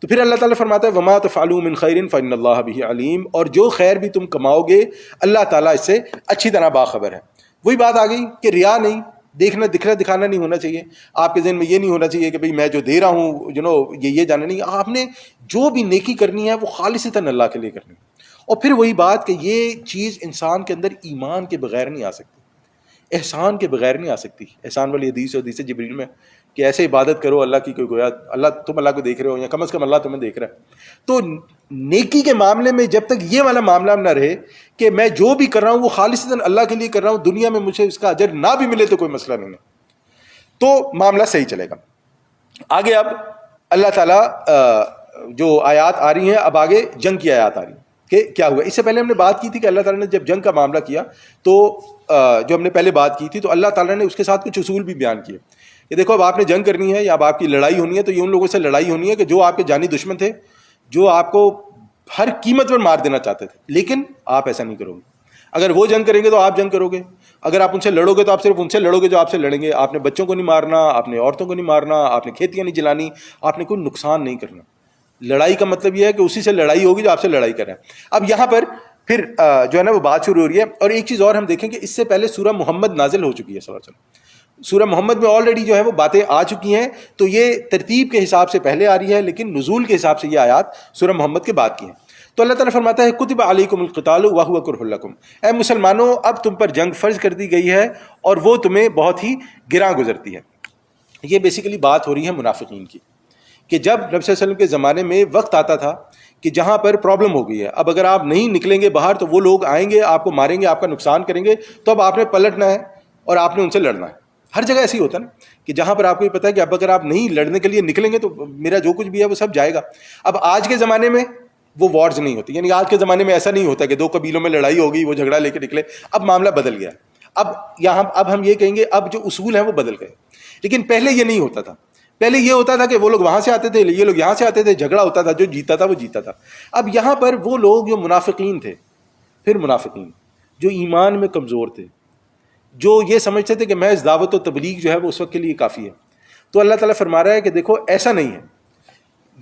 تو پھر اللہ تعالیٰ فرماتا ہے وما تفعلوا من خیر فإن اللہ بہ علیم، اور جو خیر بھی تم کماؤ گے اللہ تعالیٰ اس سے اچھی طرح باخبر ہے. وہی بات آ گئی کہ ریا نہیں، دیکھنا دکھانا نہیں ہونا چاہیے. آپ کے ذہن میں یہ نہیں ہونا چاہیے کہ بھئی میں جو دے رہا ہوں یہ جانا نہیں. آپ نے جو بھی نیکی کرنی ہے وہ خالصتاً اللہ کے لیے کرنی ہے. اور پھر وہی بات کہ یہ چیز انسان کے اندر ایمان کے بغیر نہیں آ سکتی، احسان کے بغیر نہیں آ سکتی. احسان والی حدیث جبریل میں کہ ایسے عبادت کرو اللہ کی، کوئی گویا تم اللہ کو دیکھ رہے ہو یا کم از کم اللہ تمہیں دیکھ رہا ہے. تو نیکی کے معاملے میں جب تک یہ والا معاملہ نہ رہے کہ میں جو بھی کر رہا ہوں وہ خالصتاً اللہ کے لیے کر رہا ہوں، دنیا میں مجھے اس کا اجر نہ بھی ملے تو کوئی مسئلہ نہیں ہے، تو معاملہ صحیح چلے گا. آگے اب اللہ تعالیٰ جو آیات آ رہی ہیں، اب آگے جنگ کی آیات آ رہی ہیں کہ کیا ہوا. اس سے پہلے ہم نے بات کی تھی کہ اللہ تعالیٰ نے جب جنگ کا معاملہ کیا تو جو ہم نے پہلے بات کی تھی تو اللہ تعالیٰ نے اس کے ساتھ کچھ اصول بھی بیان کیے کہ دیکھو اب آپ نے جنگ کرنی ہے یا اب آپ کی لڑائی ہونی ہے تو یہ ان لوگوں سے لڑائی ہونی ہے کہ جو آپ کے جانی دشمن تھے، جو آپ کو ہر قیمت پر مار دینا چاہتے تھے، لیکن آپ ایسا نہیں کرو گے. اگر وہ جنگ کریں گے تو آپ جنگ کرو گے، اگر آپ ان سے لڑو گے تو آپ صرف ان سے لڑو گے جو آپ سے لڑیں گے. آپ نے بچوں کو نہیں مارنا، آپ نے عورتوں کو نہیں مارنا، آپ نے کھیتیاں نہیں جلانی، آپ نے کوئی نقصان نہیں کرنا. لڑائی کا مطلب یہ ہے کہ اسی سے لڑائی ہوگی جو آپ سے لڑائی کر رہے ہیں. اب یہاں پر پھر جو ہے نا وہ بات شروع ہو رہی ہے. اور ایک چیز اور ہم دیکھیں کہ اس سے پہلے سورہ محمد نازل ہو چکی ہے صلی اللہ علیہ وسلم. سورہ محمد میں آلریڈی جو ہے وہ باتیں آ چکی ہیں، تو یہ ترتیب کے حساب سے پہلے آ رہی ہے لیکن نزول کے حساب سے یہ آیات سورہ محمد کے بعد کی ہیں. تو اللہ تعالیٰ فرماتا ہے کتب علیکم القتال وہو کرہ لکم، اے مسلمانوں اب تم پر جنگ فرض کر دی گئی ہے اور وہ تمہیں بہت ہی گراں گزرتی ہے. یہ بیسیکلی بات ہو رہی ہے منافقین کی کہ جب نبی صلی اللہ علیہ وسلم کے زمانے میں وقت آتا تھا کہ جہاں پر پرابلم ہو گئی ہے، اب اگر آپ نہیں نکلیں گے باہر تو وہ لوگ آئیں گے آپ کو ماریں گے، آپ کا نقصان کریں گے، تو اب آپ نے پلٹنا ہے اور آپ نے ان سے لڑنا ہے. ہر جگہ ایسے ہی ہوتا ہے نا کہ جہاں پر آپ کو یہ پتا ہے کہ اب اگر آپ نہیں لڑنے کے لیے نکلیں گے تو میرا جو کچھ بھی ہے وہ سب جائے گا. اب آج کے زمانے میں وہ وارز نہیں ہوتی، یعنی آج کے زمانے میں ایسا نہیں ہوتا کہ دو قبیلوں میں لڑائی ہوگی وہ جھگڑا لے کے نکلے. اب معاملہ بدل گیا. اب ہم یہ کہیں گے اب جو اصول ہیں وہ بدل گئے، لیکن پہلے یہ نہیں ہوتا تھا. پہلے یہ ہوتا تھا کہ وہ لوگ وہاں سے آتے تھے، یہ لوگ یہاں سے آتے تھے، جھگڑا ہوتا تھا، جو جیتا تھا وہ جیتا تھا. اب یہاں پر وہ لوگ جو منافقین تھے، پھر منافقین جو ایمان میں کمزور تھے، جو یہ سمجھتے تھے کہ محض دعوت و تبلیغ جو ہے وہ اس وقت کے لیے کافی ہے، تو اللہ تعالیٰ فرما رہا ہے کہ دیکھو ایسا نہیں ہے.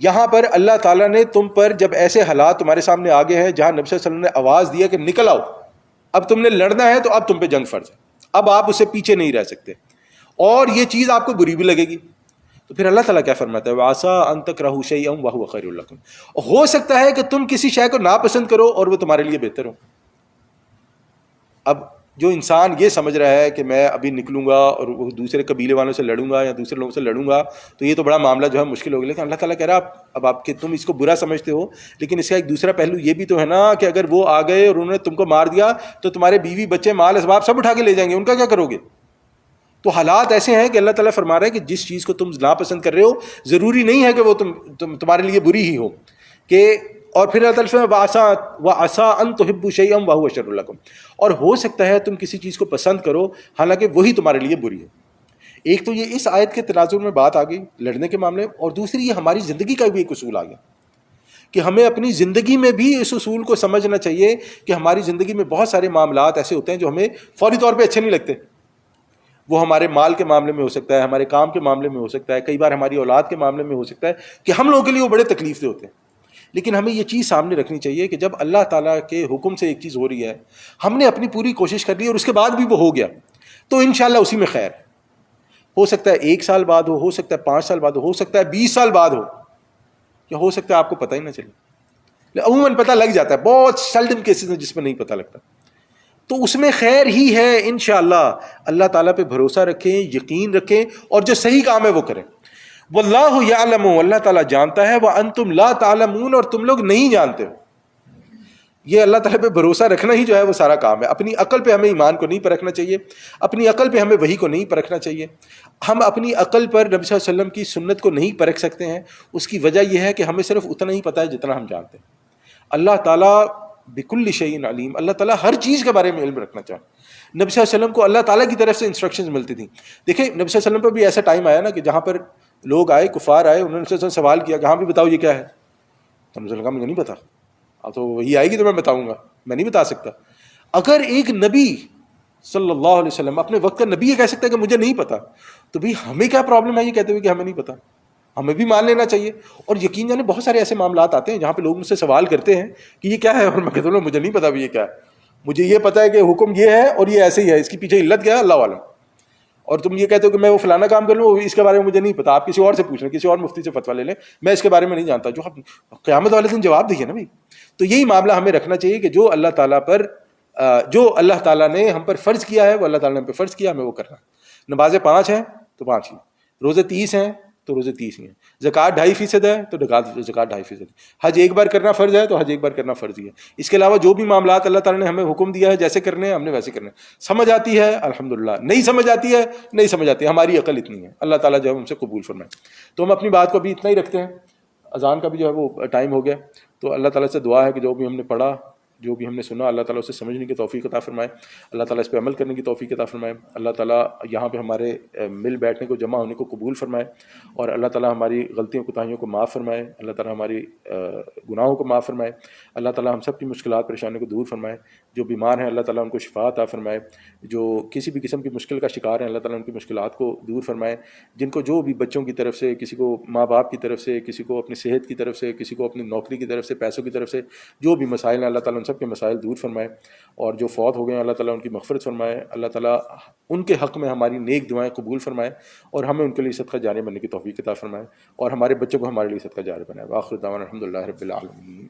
یہاں پر اللہ تعالیٰ نے تم پر جب ایسے حالات تمہارے سامنے آگے ہیں جہاں نبی صلی اللہ علیہ وسلم نے آواز دیا کہ نکل آؤ، اب تم نے لڑنا ہے، تو اب تم پہ جنگ فرض ہے، اب آپ اس سے پیچھے نہیں رہ سکتے، اور یہ چیز آپ کو بری بھی لگے گی. تو پھر اللہ تعالیٰ کیا فرماتا ہے وَعَسَىٰ أَن تَكْرَهُوا شَيْئًا وَهُوَ خَيْرٌ لَكُمْ، ہو سکتا ہے کہ تم کسی شے کو ناپسند کرو اور وہ تمہارے لیے بہتر ہو. اب جو انسان یہ سمجھ رہا ہے کہ میں ابھی نکلوں گا اور وہ دوسرے قبیلے والوں سے لڑوں گا یا دوسرے لوگوں سے لڑوں گا تو یہ تو بڑا معاملہ جو ہے مشکل ہو گیا. لیکن اللہ تعالیٰ کہہ رہا ہے اب آپ کہ تم اس کو برا سمجھتے ہو، لیکن اس کا ایک دوسرا پہلو یہ بھی تو ہے نا کہ اگر وہ آ گئے اور انہوں نے تم کو مار دیا تو تمہارے بیوی بچے مال اسباب سب اٹھا کے لے جائیں گے، ان کا کیا کرو گے؟ تو حالات ایسے ہیں کہ اللہ تعالیٰ فرما رہا ہے کہ جس چیز کو تم ناپسند کر رہے ہو ضروری نہیں ہے کہ وہ تمہارے لیے بری ہی ہو. کہ اور پھر اللہ تعالیٰ وَعَسَىٰ أَن تُحِبُّوا شَيْئًا وَهُوَ شَرٌّ لَكُمْ، اور ہو سکتا ہے تم کسی چیز کو پسند کرو حالانکہ وہی تمہارے لیے بری ہے. ایک تو یہ اس آیت کے تناظر میں بات آ گئی لڑنے کے معاملے، اور دوسری یہ ہماری زندگی کا بھی ایک اصول آ گیا کہ ہمیں اپنی زندگی میں بھی اس اصول کو سمجھنا چاہیے کہ ہماری زندگی میں بہت سارے معاملات ایسے ہوتے ہیں جو ہمیں فوری طور پہ اچھے نہیں لگتے. وہ ہمارے مال کے معاملے میں ہو سکتا ہے، ہمارے کام کے معاملے میں ہو سکتا ہے، کئی بار ہماری اولاد کے معاملے میں ہو سکتا ہے کہ ہم لوگوں کے لیے وہ بڑے تکلیف دہ ہوتے ہیں. لیکن ہمیں یہ چیز سامنے رکھنی چاہیے کہ جب اللہ تعالیٰ کے حکم سے ایک چیز ہو رہی ہے، ہم نے اپنی پوری کوشش کر لی اور اس کے بعد بھی وہ ہو گیا تو انشاءاللہ اسی میں خیر. ہو سکتا ہے 1 سال بعد ہو سکتا ہے 5 سال بعد ہو سکتا ہے 20 سال بعد ہو، یا ہو سکتا ہے آپ کو پتہ ہی نہ چلے. عموماً پتہ لگ جاتا ہے، بہت سیلڈم کیسز ہیں جس میں نہیں پتہ لگتا، تو اس میں خیر ہی ہے انشاءاللہ. اللہ تعالیٰ پہ بھروسہ رکھیں، یقین رکھیں اور جو صحیح کام ہے وہ کریں. واللہ یعلم، اللہ تعالیٰ جانتا ہے، وانتم لا تعلمون، اور تم لوگ نہیں جانتے ہو. یہ اللہ تعالیٰ پہ بھروسہ رکھنا ہی جو ہے وہ سارا کام ہے. اپنی عقل پہ ہمیں ایمان کو نہیں پرکھنا چاہیے, اپنی عقل پہ ہمیں وحی کو نہیں پرکھنا چاہیے. ہم اپنی عقل پر نبی صلی اللہ علیہ وسلم کی سنت کو نہیں پرکھ سکتے ہیں. اس کی وجہ یہ ہے کہ ہمیں صرف اتنا ہی پتہ ہے جتنا ہم جانتے ہیں. اللہ تعالیٰ بکل شیء علیم, اللہ تعالیٰ ہر چیز کے بارے میں علم رکھنا چاہے. نبی صلی اللہ علیہ وسلم کو اللہ تعالیٰ کی طرف سے انسٹرکشنز ملتی تھیں. دیکھیں نبی صلی اللہ علیہ وسلم پر بھی ایسا ٹائم آیا نا کہ جہاں پر لوگ آئے, کفار آئے, انہوں نے سوال کیا کہ ہاں بھی بتاؤ یہ کیا ہے. تو نبی صلی اللہ علیہ وسلم نے کہا مجھے نہیں پتا, اب تو وہی آئے گی تو میں بتاؤں گا, میں نہیں بتا سکتا. اگر ایک نبی صلی اللہ علیہ وسلم اپنے وقت کا نبی یہ کہہ سکتا ہے کہ مجھے نہیں پتا, تو بھی ہمیں کیا پرابلم ہے یہ کہتے ہوئے کہ ہمیں نہیں پتا؟ ہمیں بھی مان لینا چاہیے. اور یقین جانے بہت سارے ایسے معاملات آتے ہیں جہاں پہ لوگ مجھ سے سوال کرتے ہیں کہ یہ کیا ہے, اور میں کہتا ہوں مجھے نہیں پتا بھی یہ کیا ہے. مجھے یہ پتا ہے کہ حکم یہ ہے اور یہ ایسے ہی ہے, اس کے پیچھے علت کیا ہے اللہ عالم. اور تم یہ کہتے ہو کہ میں وہ فلانا کام کر لوں, اس کے بارے میں مجھے نہیں پتا, آپ کسی اور سے پوچھ لیں, کسی اور مفتی سے فتویٰ لے لیں, میں اس کے بارے میں نہیں جانتا. جو قیامت والے دن جواب دیجیے نا بھائی. تو یہی معاملہ ہمیں رکھنا چاہیے کہ جو اللہ تعالیٰ پر جو اللہ تعالیٰ نے ہم پر فرض کیا ہے وہ اللہ تعالیٰ نے ہم پہ فرض کیا, ہمیں وہ کرنا. نمازیں 5 ہیں تو 5 ہی, روزے 30 ہیں تو روزے 30 ہی ہیں, زکوٰۃ 2.5% ہے تو زکوٰۃ 2.5%, حج ایک بار کرنا فرض ہے تو حج ایک بار کرنا فرض ہی ہے. اس کے علاوہ جو بھی معاملات اللہ تعالیٰ نے ہمیں حکم دیا ہے جیسے کرنے ہیں ہم نے ویسے کرنے ہیں. سمجھ آتی ہے الحمدللہ, نہیں سمجھ آتی ہے نہیں سمجھ آتی ہے, ہماری عقل اتنی ہے. اللہ تعالیٰ جو ہے ہم سے قبول فرمائے. تو ہم اپنی بات کو ابھی اتنا ہی رکھتے ہیں, اذان کا بھی جو ہے وہ ٹائم ہو گیا. تو اللہ تعالیٰ سے دعا ہے کہ جو بھی ہم نے پڑھا, جو بھی ہم نے سنا, اللہ تعالیٰ اسے سمجھنے کی توفیق عطا فرمائے, اللہ تعالیٰ اس پہ عمل کرنے کی توفیق عطا فرمائے. اللہ تعالیٰ یہاں پہ ہمارے مل بیٹھنے کو, جمع ہونے کو قبول فرمائے, اور اللہ تعالیٰ ہماری غلطیوں کوتاہیوں کو معاف فرمائے. اللہ تعالیٰ ہماری گناہوں کو معاف فرمائے. اللہ تعالیٰ ہم سب کی مشکلات پریشانیوں کو دور فرمائے. جو بیمار ہیں اللہ تعالیٰ ان کو شفا عطا فرمائے. جو کسی بھی قسم کی مشکل کا شکار ہیں اللہ تعالیٰ ان کی مشکلات کو دور فرمائے. جن کو جو بھی بچوں کی طرف سے, کسی کو ماں باپ کی طرف سے, کسی کو اپنی صحت کی طرف سے, کسی کو اپنی نوکری کی طرف سے, پیسوں کی طرف سے جو بھی مسائل ہیں اللہ تعالیٰ ان سب کے مسائل دور فرمائے. اور جو فوت ہو گئے ہیں اللہ تعالیٰ ان کی مغفرت فرمائے. اللہ تعالیٰ ان کے حق میں ہماری نیک دعائیں قبول فرمائے, اور ہمیں ان کے لیے صدقہ جاریہ بننے کی توفیق عطا فرمائے, اور ہمارے بچوں کو ہمارے لیے صدقہ جاریہ بنائے. وآخر دعوانا الحمدللہ رب العالمین.